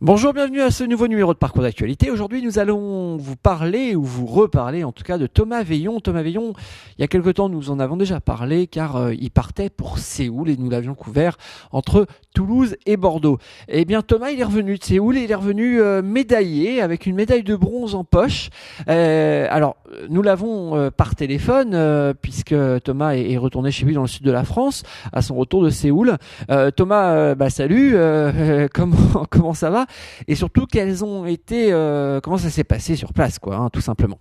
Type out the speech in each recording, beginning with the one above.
Bonjour, bienvenue à ce nouveau numéro de Parcours d'actualité. Aujourd'hui, nous allons vous parler, ou vous reparler en tout cas, de Thomas Veillon. Thomas Veillon, il y a quelque temps, nous en avons déjà parlé, car il partait pour Séoul et nous l'avions couvert entre Toulouse et Bordeaux. Eh bien, Thomas, il est revenu de Séoul et il est revenu médaillé, avec une médaille de bronze en poche. Nous l'avons par téléphone, puisque Thomas est retourné chez lui dans le sud de la France, à son retour de Séoul. Thomas, salut, comment ça va? Et surtout, comment ça s'est passé sur place, quoi, hein, tout simplement.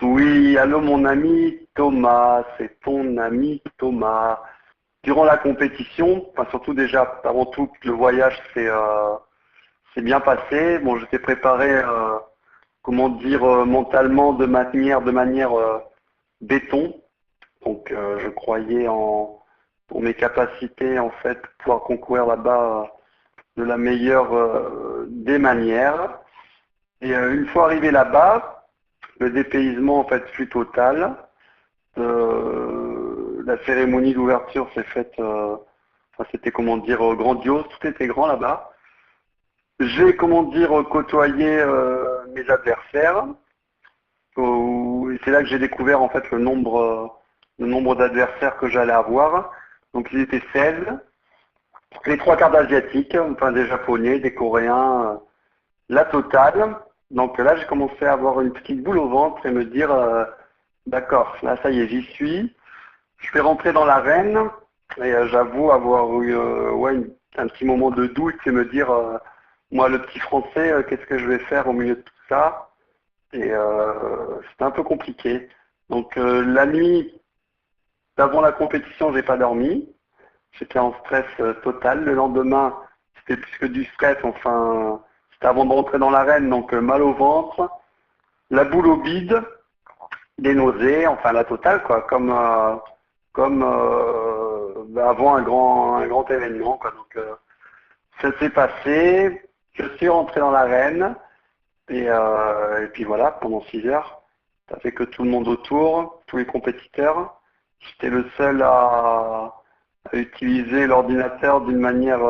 Oui, allô mon ami Thomas, c'est ton ami Thomas. Durant la compétition, enfin surtout déjà, avant tout, le voyage s'est bien passé. Bon, j'étais préparé, comment dire, mentalement de manière béton. Donc, je croyais en mes capacités en fait pour pouvoir concourir là-bas de la meilleure des manières. Et une fois arrivé là-bas, le dépaysement en fait fut total. La cérémonie d'ouverture s'est faite, c'était comment dire grandiose, tout était grand là-bas. J'ai comment dire côtoyé mes adversaires. Et c'est là que j'ai découvert en fait le nombre d'adversaires que j'allais avoir. Donc ils étaient 16, les trois quarts d'asiatiques, enfin des japonais, des coréens, la totale. Donc là j'ai commencé à avoir une petite boule au ventre et me dire d'accord, là ça y est, j'y suis. Je vais rentrer dans l'arène et j'avoue avoir eu un petit moment de doute et me dire, moi le petit français, qu'est-ce que je vais faire au milieu de tout ça? Et c'était un peu compliqué. Donc la nuit d'avant la compétition, j'ai pas dormi. J'étais en stress total. Le lendemain, c'était plus que du stress. Enfin, c'était avant de rentrer dans l'arène, donc mal au ventre, la boule au bide, des nausées, enfin la totale, quoi, comme avant un grand événement, quoi. Donc ça s'est passé, je suis rentré dans l'arène et puis voilà, pendant 6 heures, ça fait que tout le monde autour, tous les compétiteurs, j'étais le seul à utiliser l'ordinateur d'une manière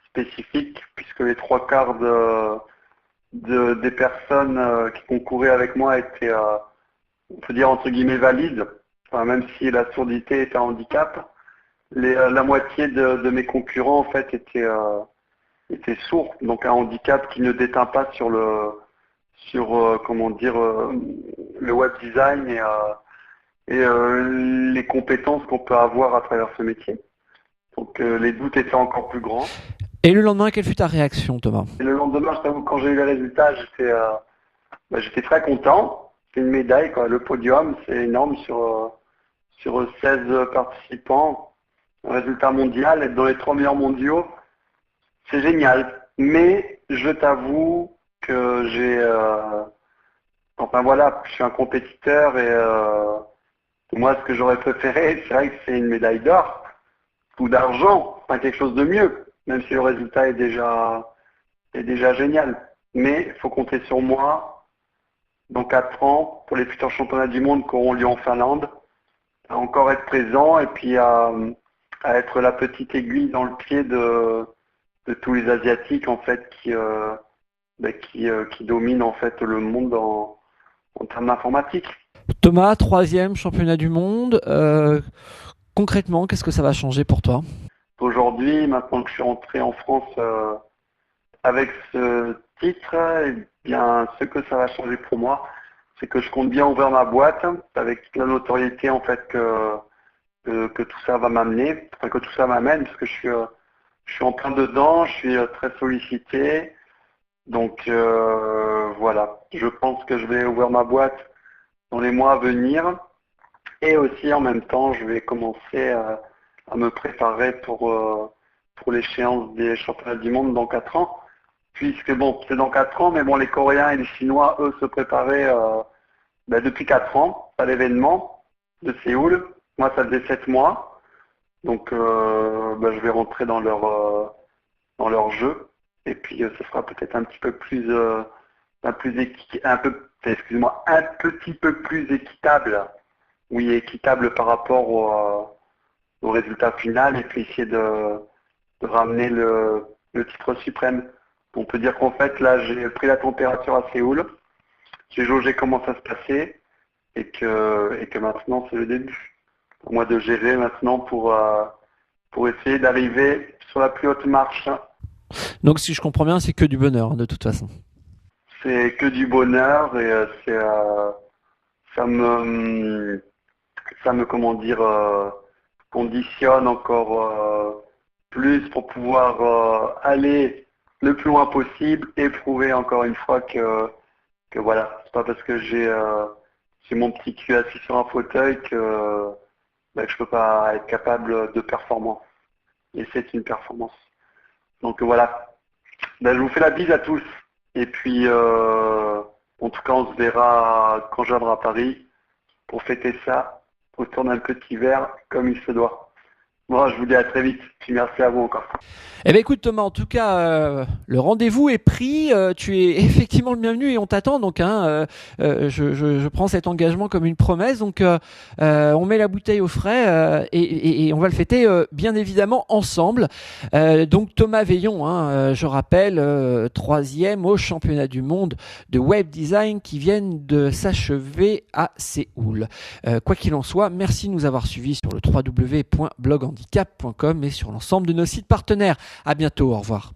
spécifique, puisque les trois quarts des personnes qui concouraient avec moi étaient, on peut dire entre guillemets, valides. Enfin, même si la surdité était un handicap, la moitié de mes concurrents en fait étaient sourds, donc un handicap qui ne déteint pas sur comment dire le web design et les compétences qu'on peut avoir à travers ce métier. Donc les doutes étaient encore plus grands. Et le lendemain, quelle fut ta réaction, Thomas? Et le lendemain, je t'avoue, quand j'ai eu les résultats, j'étais très content. C'est une médaille, quoi. Le podium, c'est énorme sur 16 participants. Un résultat mondial, être dans les 3 meilleurs mondiaux, c'est génial. Mais je t'avoue que enfin voilà, je suis un compétiteur et moi, ce que j'aurais préféré, c'est vrai que c'est une médaille d'or ou d'argent, enfin quelque chose de mieux, même si le résultat est déjà génial. Mais il faut compter sur moi dans 4 ans pour les futurs championnats du monde qui auront lieu en Finlande, à encore être présent et puis à être la petite aiguille dans le pied de tous les Asiatiques en fait qui dominent en fait le monde en termes d'informatique. Thomas, troisième championnat du monde. Concrètement, qu'est-ce que ça va changer pour toi? Aujourd'hui, maintenant que je suis rentré en France avec ce titre, eh bien, ce que ça va changer pour moi, c'est que je compte bien ouvrir ma boîte avec toute la notoriété en fait que tout ça va m'amener, enfin que tout ça m'amène, parce que je suis en plein dedans, je suis très sollicité. Donc voilà, je pense que je vais ouvrir ma boîte dans les mois à venir et aussi en même temps, je vais commencer à me préparer pour l'échéance des championnats du monde dans 4 ans. Puisque bon, c'est dans 4 ans, mais bon, les Coréens et les Chinois, eux, se préparaient depuis 4 ans à l'événement de Séoul. Moi, ça faisait 7 mois. Donc, je vais rentrer dans leur jeu. Et puis, ce sera peut-être un petit peu plus, un petit peu plus équitable. Oui, équitable par rapport au résultat final et puis essayer de ramener le titre suprême. On peut dire qu'en fait, là, j'ai pris la température à Séoul, j'ai jaugé comment ça se passait et que maintenant, c'est le début. Pour moi de gérer maintenant pour essayer d'arriver sur la plus haute marche. Donc si je comprends bien, c'est que du bonheur, hein, de toute façon. C'est que du bonheur et ça me comment dire conditionne encore plus pour pouvoir aller le plus loin possible et prouver encore une fois que voilà, c'est pas parce que j'ai mon petit cul assis sur un fauteuil que je peux pas être capable de performance. Et c'est une performance. Donc voilà. Je vous fais la bise à tous. Et puis, en tout cas, on se verra quand je viendrai à Paris pour fêter ça autour d'un petit verre comme il se doit. Bon, je vous dis à très vite. Puis merci à vous encore. Eh ben écoute Thomas, en tout cas, le rendez-vous est pris. Tu es effectivement le bienvenu et on t'attend. Donc, je prends cet engagement comme une promesse. Donc, on met la bouteille au frais et on va le fêter bien évidemment ensemble. Donc, Thomas Veillon, je rappelle, 3e au championnat du monde de web design qui viennent de s'achever à Séoul. Quoi qu'il en soit, merci de nous avoir suivis sur le www.bloghandicap.com et sur l'ensemble de nos sites partenaires. À bientôt, au revoir.